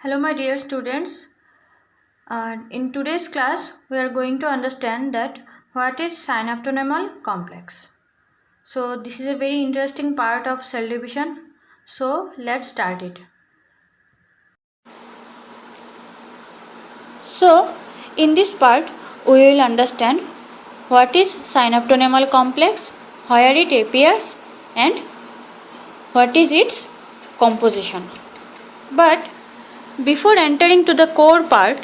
Hello, my dear students. In today's class, we are going to understand that what is synaptonemal complex. So, this is a very interesting part of cell division. So, let's start it. So, in this part, we will understand what is synaptonemal complex, where it appears, and what is its composition. But before entering to the core part,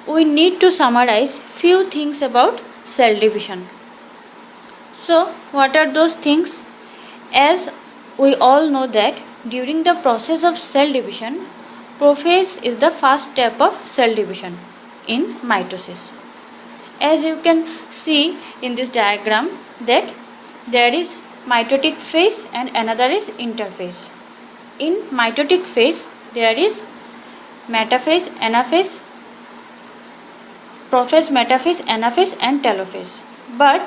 we need to summarize few things about cell division. So, what are those things? As we all know that during the process of cell division, prophase is the first step of cell division in mitosis. As you can see in this diagram that there is mitotic phase and another is interphase. In mitotic phase, there is metaphase, anaphase, prophase, metaphase, anaphase and telophase. But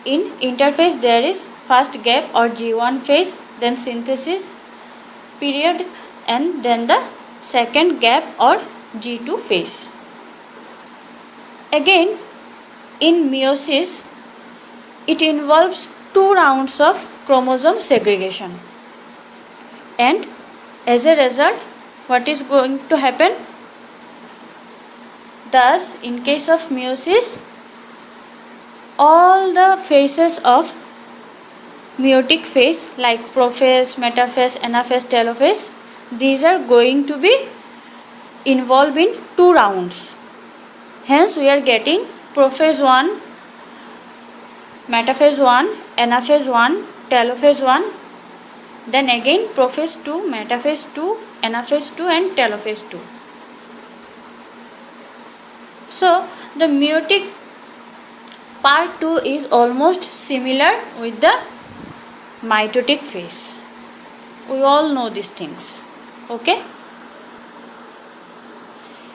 in interphase there is first gap or G1 phase, then synthesis period and then the second gap or G2 phase. Again, in meiosis, it involves 2 rounds of chromosome segregation. And as a result, what is going to happen? Thus, in case of meiosis, all the phases of meiotic phase like prophase, metaphase, anaphase, telophase, these are going to be involved in 2 rounds. Hence, we are getting prophase 1, metaphase 1, anaphase 1, telophase 1, then again prophase 2, metaphase 2, anaphase 2 and telophase 2. So, the meiotic part 2 is almost similar with the mitotic phase. We all know these things. Okay?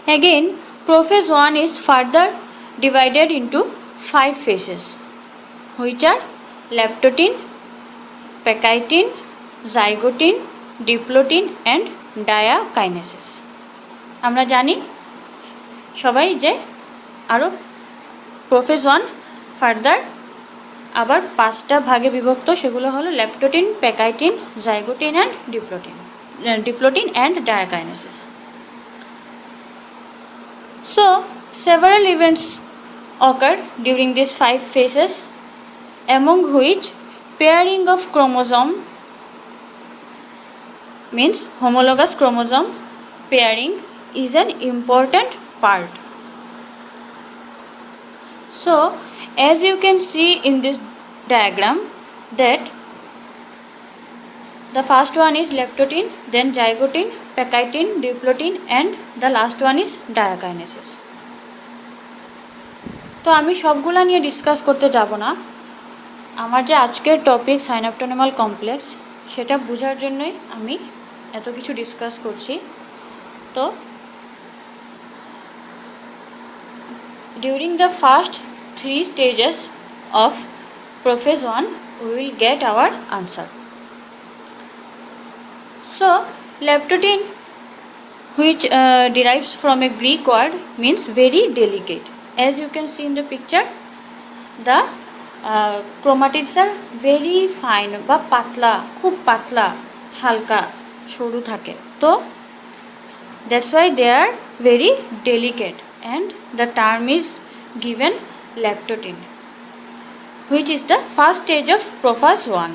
Again, prophase 1 is further divided into 5 phases, which are leptotin, pectitin, zygotin, diplotin and diakinesis. আমরা জানি সবাই যে আরো prophase 1 further আবার 5টা ভাগে বিভক্ত, সেগুলো হলো leptotene, pachytene, zygotene and diplotene and diakinesis. So, several events occur during these 5 phases, among which pairing of chromosome means homologous chromosome pairing is an important part. So, as you can see in this diagram that the first one is leptotin, then zygotin, pectitin, diplotin and the last one is diakinesis. তো আমি সবগুলা নিয়ে discuss করতে যাব না. আমার যে আজকের টপিক সাইনাপটোনেমাল কমপ্লেক্স, সেটা বোঝার জন্যই আমি এত কিছু ডিসকাস করছি. তো during the first 3 stages of prophase 1, we will get our answer. So, leptotin, which derives from a Greek word, means very delicate. As you can see in the picture, the chromatids are very fine বা পাতলা, খুব পাতলা, হালকা, সরু থাকে. তো that's why they are very delicate and the term is given leptotin, which is the first stage of prophase 1.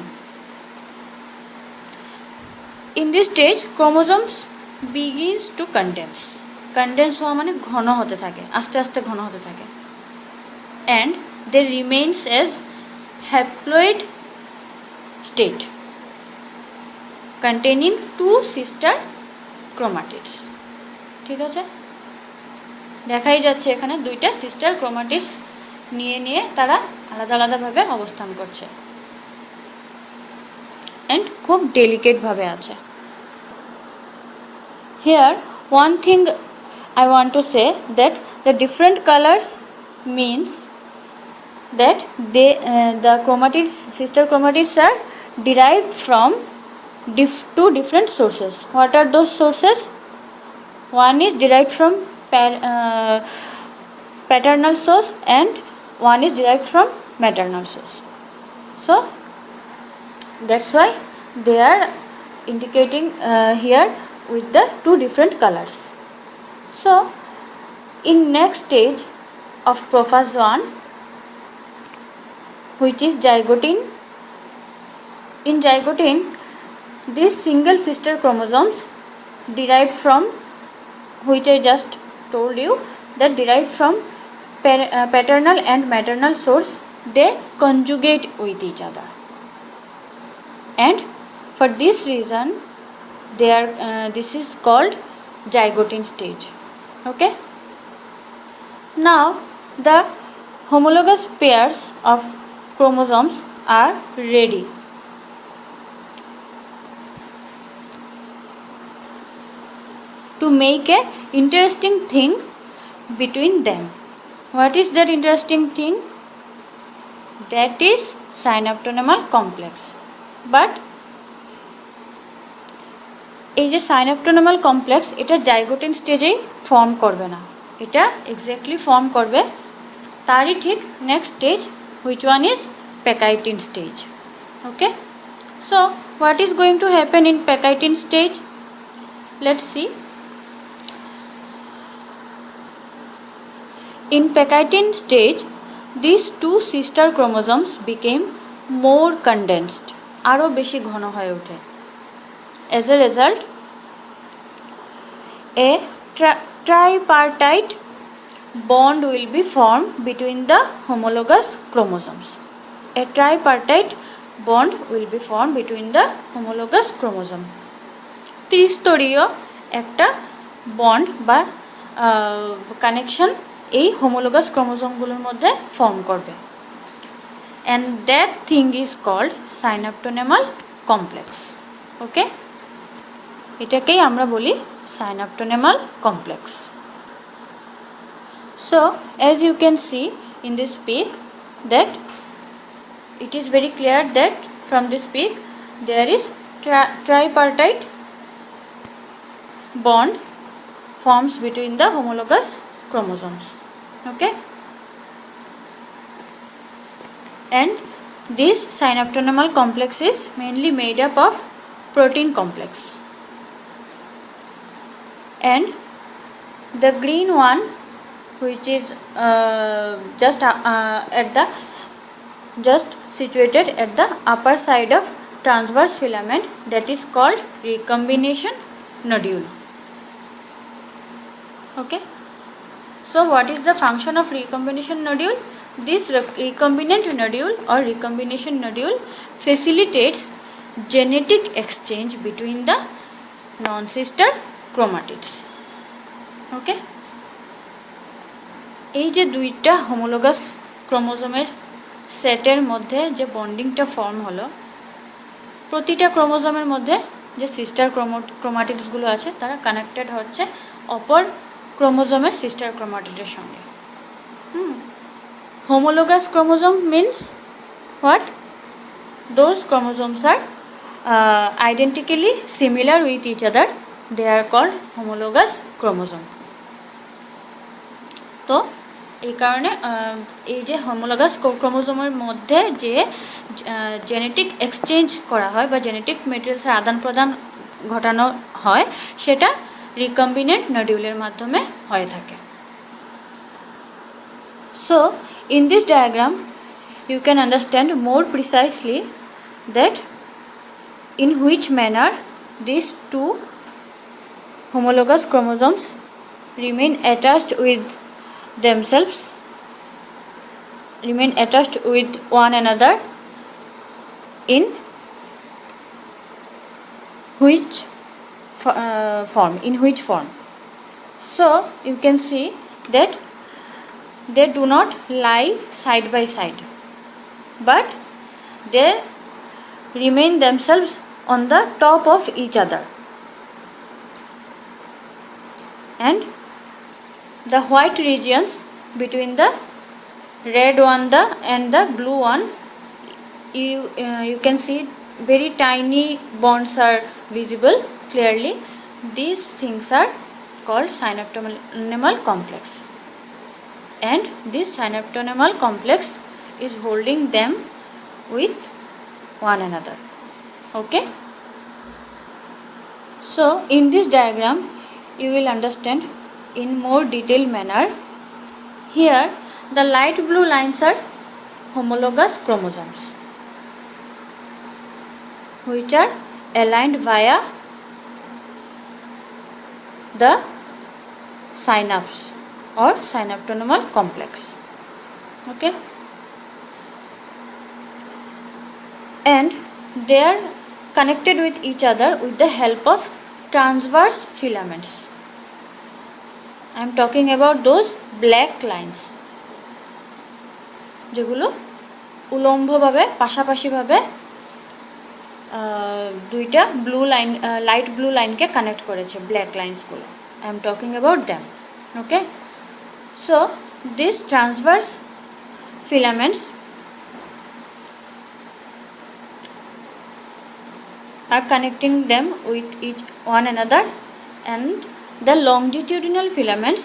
In this stage, chromosomes begins to condense. Condense হওয়া মানে ঘন হতে থাকে, আস্তে আস্তে ঘন হতে থাকে. And they remains as haploid state containing 2 sister chromatids. ঠিক আছে, দেখাই যাচ্ছে এখানে 2টা সিস্টার ক্রোমাটিডস নিয়ে নিয়ে তারা আলাদা আলাদাভাবে অবস্থান করছে and খুব ডেলিকেট ভাবে আছে. Here one thing I want to say that the different colors means that the chromatids, sister chromatids are derived from two different sources. What are those sources? One is derived from paternal source and one is derived from maternal source. So that's why they are indicating here with the two different colors. So in next stage of prophase 1, which is zygote, in zygote these single sister chromosomes derived from, which I just told you, that derived from paternal and maternal source, they conjugate with each other, and for this reason they are this is called zygote stage. Okay, now the homologous pairs of chromosomes are ready. To make a interesting thing between them. What is that interesting thing? That is synaptonemal complex. But এই যে সাইনাপটোনেমাল complex, এটা zygotene স্টেজেই form করবে না, এটা exactly form করবে তারই ঠিক next stage, which one is pachytene stage. Okay, so what is going to happen in pachytene stage? Let's see. In Pachytene stage, these two sister chromosomes became more condensed, আরও বেশি ঘন হয়ে ওঠে. As a result, a tripartite bond will be formed between the homologous chromosomes. A tripartite bond will be formed between the homologous chromosome. ত্রিস্তরীয় একটা bond বা connection এই homologous ক্রোমোজোমগুলোর মধ্যে form করবে, and that thing is called synaptonemal complex. Okay, এটাকেই আমরা বলি synaptonemal complex. So as you can see in this pic that it is very clear that from this peak there is tripartite bond forms between the homologous chromosomes. Okay, and this synaptonemal complex is mainly made up of protein complex, and the green one, which is just situated at the upper side of transverse filament, that is called recombination nodule. Okay, so what is the function of recombination nodule? This recombinant nodule or recombination nodule facilitates genetic exchange between the non-sister chromatids. Okay, এই যে দুইটা homologous ক্রোমোজোমের সেটের মধ্যে যে বন্ডিংটা form হলো, প্রতিটা ক্রোমোজোমের মধ্যে যে সিস্টার ক্রোমাটিডসগুলো আছে তারা কানেক্টেড হচ্ছে অপর ক্রোমোজোমের সিস্টার ক্রোমাটিডের সঙ্গে. Homologous chromosome means what? Those chromosomes are identically similar with each other, they are called homologous chromosome. তো এই কারণে এই যে হোমোলোগাস ক্রোমোজোমের মধ্যে যে জেনেটিক এক্সচেঞ্জ করা হয় বা জেনেটিক মেটেরিয়ালসের আদান প্রদান ঘটানো হয়, সেটা রিকম্বিনেন্ট নডিউলের মাধ্যমে হয়ে থাকে. So in this diagram you can understand more precisely that in which manner these two homologous chromosomes remain attached with one another, in which form. So you can see that they do not lie side by side, but they remain themselves on the top of each other, and the white regions between the red one and the blue one, you can see very tiny bonds are visible clearly. These things are called synaptonemal complex, and this synaptonemal complex is holding them with one another. Okay, so in this diagram you will understand in more detailed manner. Here the light blue lines are homologous chromosomes which are aligned via the synapse or synaptonemal complex. Okay, and they are connected with each other with the help of transverse filaments. I am talking about those black lines যেগুলো উলম্বভাবে পাশাপাশিভাবে দুইটা blue line light blue লাইনকে connect করেছে, black লাইন্সগুলো। I am talking about them. Okay, so this transverse filaments are connecting them with each one another, and the longitudinal filaments,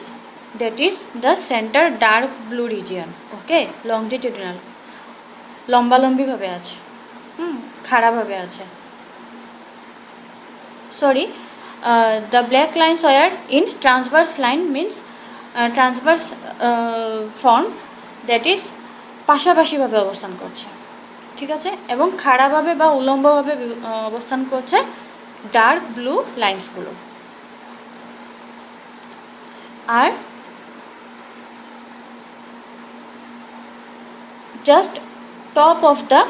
that is the center dark blue region. Okay, longitudinal লম্বালম্বি ভাবে আছে, খাড়া ভাবে আছে। Sorry, the black lines are in transverse line, means transverse form, that is পাশাপাশিভাবে অবস্থান করছে, ঠিক আছে, এবং খাড়াভাবে বা উলম্বভাবে অবস্থান করছে ডার্ক ব্লু লাইন্সগুলো। আর just top of the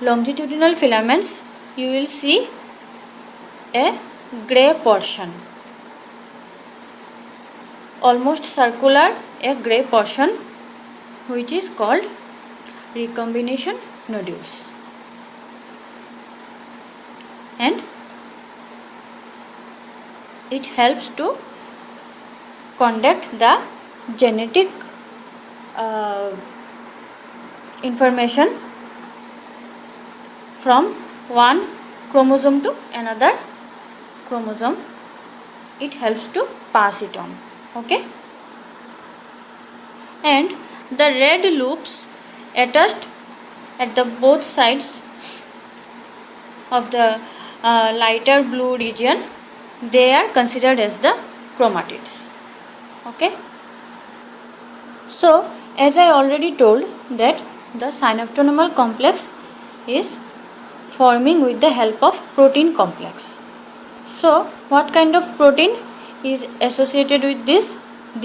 longitudinal filaments you will see a gray portion, almost circular, a gray portion which is called recombination nodules, and it helps to conduct the genetic information from one chromosome to another chromosome. It helps to pass it on. Okay, and the red loops attached at the both sides of the lighter blue region, they are considered as the chromatids. Okay, so as I already told that the synaptonemal complex is forming with the help of protein complex. So what kind of protein is associated with this?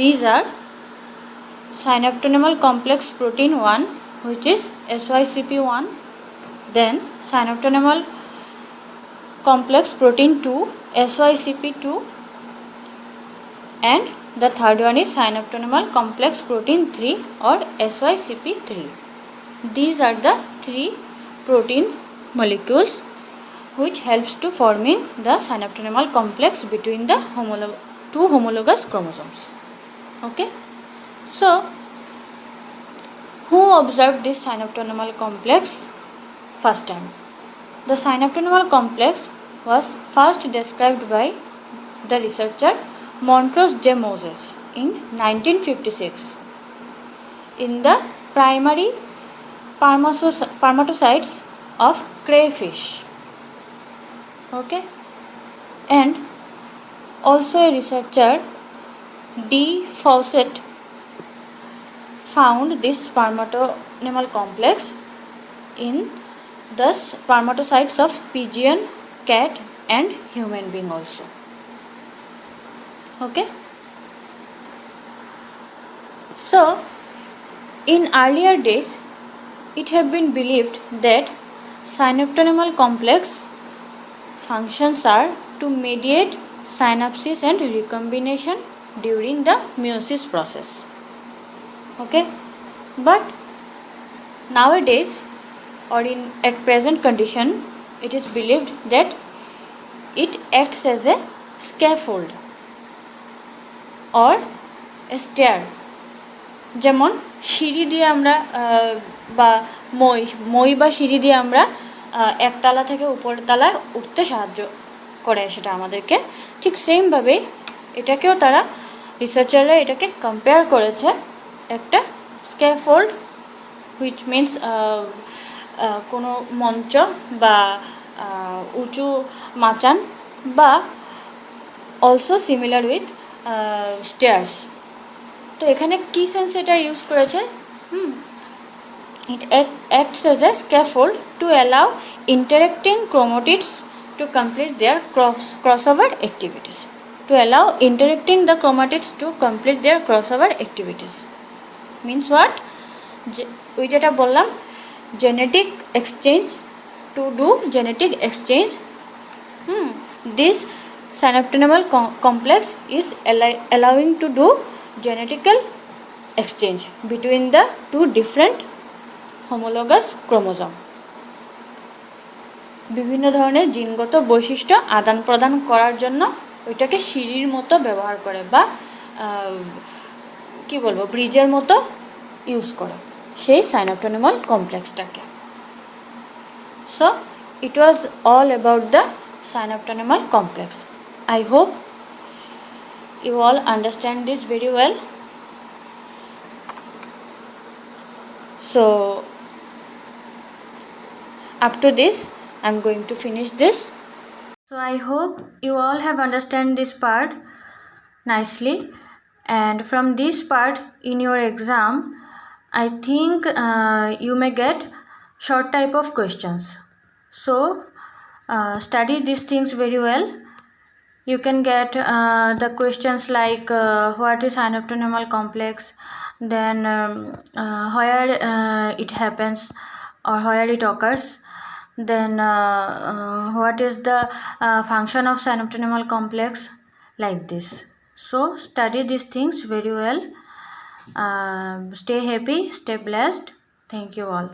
These are synaptonemal complex protein 1, which is SYCP1, then synaptonemal complex protein 2, SYCP2, and the third one is synaptonemal complex protein 3 or SYCP3. These are the three protein molecules which helps to forming the synaptonemal complex between the two homologous chromosomes. Okay, so who observed this synaptonemal complex first time? The synaptonemal complex was first described by the researcher Montrose J. Moses in 1956 in the primary spermatocytes of crayfish. Okay, and also a researcher D. Fawcett found this synaptonemal complex in the spermatocytes of pigeon, cat, and human being also. Okay, so in earlier days it had been believed that synaptonemal complex functions are to mediate synapsis and recombination during the meiosis process. Okay, but nowadays or at present condition it is believed that it acts as a scaffold or a stair যেমন সিঁড়ি দিয়ে আমরা বা মই বা সিঁড়ি দিয়ে আমরা একতলা থেকে উপরের তলায় উঠতে সাহায্য করে সেটা আমাদেরকে, ঠিক সেমভাবেই এটাকেও তারা রিসার্চাররা এটাকে কম্পেয়ার করেছে একটা স্ক্যাফোল্ড, হুইচ মিনস কোনো মঞ্চ বা উঁচু মাচান, বা অলসো সিমিলার উইথ স্টেয়ার্স। তো এখানে কী সেন্স এটা ইউজ করেছে, it acts as a scaffold to allow interacting chromatids to complete their crossover activities. To allow interacting the chromatids to complete their crossover activities means what? ওই যেটা বললাম, genetic exchange, to do genetic exchange. This synaptonemal complex is allowing to do genetical exchange between the two different homologous chromosome. বিভিন্ন ধরনের জিনগত বৈশিষ্ট্য আদান প্রদান করার জন্য ওইটাকে সিঁড়ির মতো ব্যবহার করে, বা কি বলবো, ব্রিজের মতো ইউজ করে সেই সাইনাপটোনেমাল কমপ্লেক্সটাকে। So it was all about the synaptonemal complex. I hope you all understand this very well. So up to this I'm going to finish this. So I hope you all have understand this part nicely, and from this part in your exam I think you may get short type of questions. So study these things very well. You can get the questions like what is synaptonemal complex, then where it happens or where it occurs, then what is the function of synaptonemal complex, like this. So study these things very well. Stay happy, stay blessed. Thank you all.